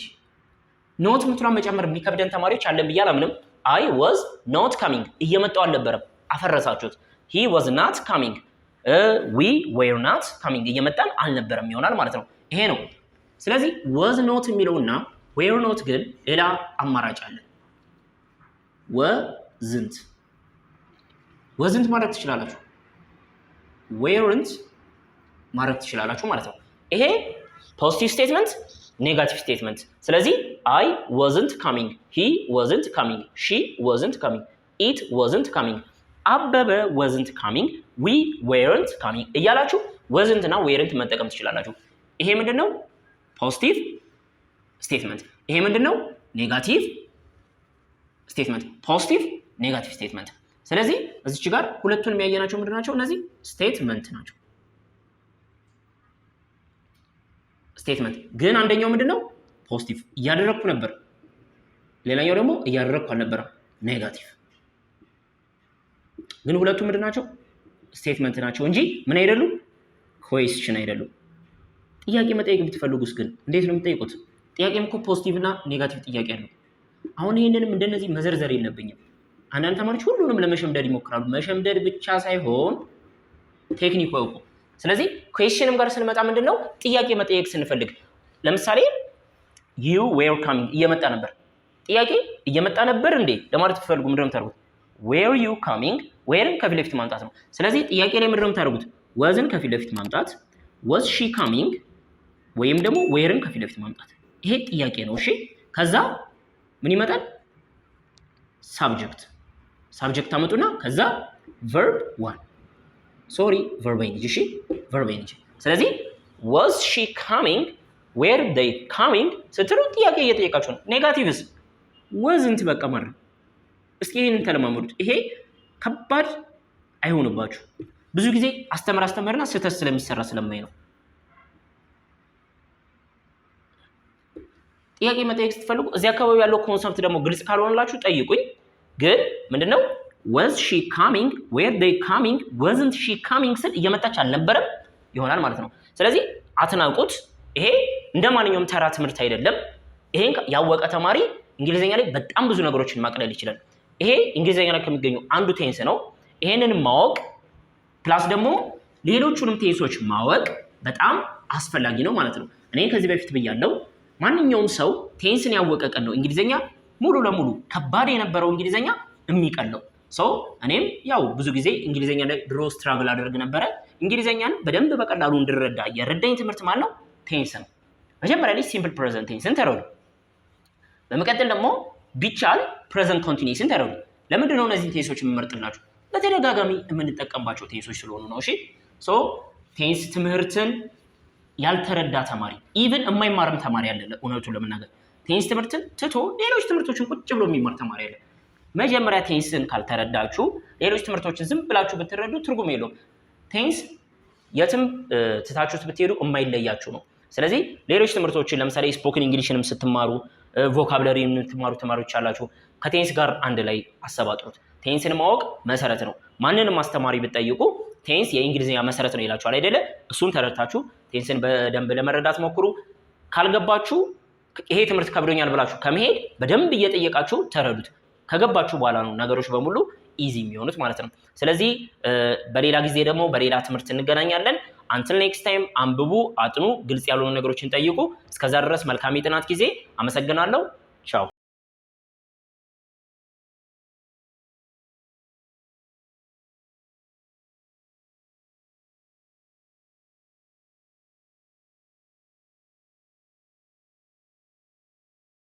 ኖት ምትሏን መጨመር የሚከብደን ተማሪዎች አለን ብዬ አላምንም። I was not coming እየመጣው አልነበረም፣ አፈረሳችሁት። he was not coming we were not coming እየመጣን አልነበረም ይሆናል ማለት ነው። ይሄ ነው። ስለዚህ was not የሚለውና were not ግን ሌላ አማራጭ አለ። ወዝንት ማድረግ ትችላላችሁ፣ ዌርንት ማድረግ ትችላላችሁ ማለት ነው። ይሄ ፖዚቲቭ ስቴትመንት፣ ኔጋቲቭ ስቴትመንት። ስለዚህ አይ ወዝንት ካሚንግ፣ ሂ ወዝንት ካሚንግ፣ ሺ ወዝንት ካሚንግ፣ ኢት ወዝንት ካሚንግ፣ አበበ ወዝንት ካሚንግ፣ ዊ ዌርንት ካሚንግ እያላችሁ ወዝንትና ዌርንት መጠቀም ትችላላችሁ። ይሄ ምንድነው? ፖዚቲቭ ስቴትመንት። ይሄ ምንድነው? ኔጋቲቭ ስቴትመንት። ፖዚቲቭ ኔጋቲቭ ስቴትመንት። ስለዚህ እዚች ጋር ሁለቱን የሚያየናቸው ምንድን ናቸው? እነዚህ ስቴትመንት ናቸው። ስቴትመንት ግን አንደኛው ምንድነው? ፖዚቲቭ እያደረግኩ ነበር፣ ሌላኛው ደግሞ እያደረግኩ አልነበረም፣ ኔጋቲቭ። ግን ሁለቱ ምንድን ናቸው? ስቴትመንት ናቸው እንጂ ምን አይደሉም? ኩዌስችን አይደሉም። ጥያቄ መጠየቅ ብትፈልጉስ ግን እንዴት ነው የምትጠይቁት? ጥያቄም እኮ ፖዚቲቭ እና ኔጋቲቭ ጥያቄ አለው። አሁን ይህንንም እንደነዚህ መዘርዘር የለብኝም። አንዳንድ ተማሪዎች ሁሉንም ለመሸምደድ ይሞክራሉ። መሸምደድ ብቻ ሳይሆን ቴክኒኩ ያውቁ። ስለዚህ ኩዌስችንም ጋር ስንመጣ ምንድነው? ጥያቄ መጠየቅ ስንፈልግ ለምሳሌ you were coming እየመጣ ነበር። ጥያቄ እየመጣ ነበር እንዴ ለማለት ትፈልጉ ምንድነው የምታደርጉት? were you coming whereን ከፊት ለፊት ማምጣት ነው። ስለዚህ ጥያቄ ላይ ምንድነው የምታደርጉት? wasን ከፊት ለፊት ማምጣት፣ was she coming ወይም ደግሞ whereን ከፊት ለፊት ማምጣት። ይሄ ጥያቄ ነው። እሺ ከዛ ምን ይመጣል? ሳብጀክት አመጡና ከዛ verb 1 verb ing። እሺ verb ing። ስለዚህ was she coming were they coming ስትሉ ጥያቄ እየጠየቃችሁ ነው። ኔጋቲቭስ wasn't በቃ ማለት። እስኪ ይሄንን ተለማመዱት። ይሄ ከባድ አይሆንባችሁ። ብዙ ጊዜ አስተምርና ስህተት ስለሚሰራ ስለማይ ነው። ጥያቄ መጠየቅ ስትፈልጉ እዚህ አካባቢ ያለው ኮንሰፕት ደግሞ ግልጽ ካልሆነላችሁ ጠይቁኝ። ግን ምንድነው was she coming were they coming wasn't she coming ስል እየመጣች አልነበረም ይሆናል ማለት ነው። ስለዚህ አትናቁት። ይሄ እንደ ማንኛውም ተራ ትምህርት አይደለም። ይሄን ያወቀ ተማሪ እንግሊዘኛ ላይ በጣም ብዙ ነገሮችን ማቅለል ይችላል። ይሄ እንግሊዘኛ ላይ ከሚገኙ አንዱ ቴንስ ነው። ይሄንን ማወቅ ፕላስ ደግሞ ሌሎቹንም ቴንሶች ማወቅ በጣም አስፈላጊ ነው ማለት ነው። እኔ ከዚህ በፊት ብያለሁ፣ ማንኛውም ሰው ቴንስን ያወቀ ቀን ነው እንግሊዘኛ ሙሉ ለሙሉ ከባድ የነበረው እንግሊዘኛ የሚቀለው። እኔም ያው ብዙ ጊዜ እንግሊዘኛ ላይ ድሮ ስትራግል አደርግ ነበረ። እንግሊዘኛን በደንብ በቀላሉ እንድረዳ የረዳኝ ትምህርት ማለት ነው ቴንስ ነው። መጀመሪያ ላይ ሲምፕል ፕሬዘንት ቴንስን ተረዱ። በመቀጠል ደግሞ ቢቻል ፕሬዘንት ኮንቲኒዩስን ተረዱ። ለምንድን ነው እነዚህን ቴንሶች የምመርጥላችሁ? በተደጋጋሚ የምንጠቀምባቸው ቴንሶች ስለሆኑ ነው። እሺ ቴንስ ትምህርትን ያልተረዳ ተማሪ ኢቭን የማይማርም ተማሪ አለ። እውነቱን ለመናገር ቴንስ ትምህርትን ትቶ ሌሎች ትምህርቶችን ቁጭ ብሎ የሚማር ተማሪ አለ። መጀመሪያ ቴንስን ካልተረዳችሁ ሌሎች ትምህርቶችን ዝም ብላችሁ ብትረዱ ትርጉም የለውም። ቴንስ የትም ትታችሁት ብትሄዱ የማይለያችሁ ነው። ስለዚህ ሌሎች ትምህርቶችን ለምሳሌ ስፖክን እንግሊሽንም ስትማሩ ቮካብለሪ የምትማሩ ተማሪዎች አላችሁ። ከቴንስ ጋር አንድ ላይ አሰባጥሩት። ቴንስን ማወቅ መሰረት ነው። ማንንም አስተማሪ ብትጠይቁ ቴንስ የእንግሊዝኛ መሰረት ነው ይላችኋል አይደለ? እሱን ተረድታችሁ ቴንስን በደንብ ለመረዳት ሞክሩ። ካልገባችሁ ይሄ ትምህርት ከብዶኛል ብላችሁ ከመሄድ በደንብ እየጠየቃችሁ ተረዱት። ከገባችሁ በኋላ ነው ነገሮች በሙሉ ኢዚ የሚሆኑት ማለት ነው። ስለዚህ በሌላ ጊዜ ደግሞ በሌላ ትምህርት እንገናኛለን። አንቲል ኔክስት ታይም አንብቡ፣ አጥኑ፣ ግልጽ ያልሆኑ ነገሮችን ጠይቁ። እስከዛ ድረስ መልካም የጥናት ጊዜ። አመሰግናለሁ። ቻው።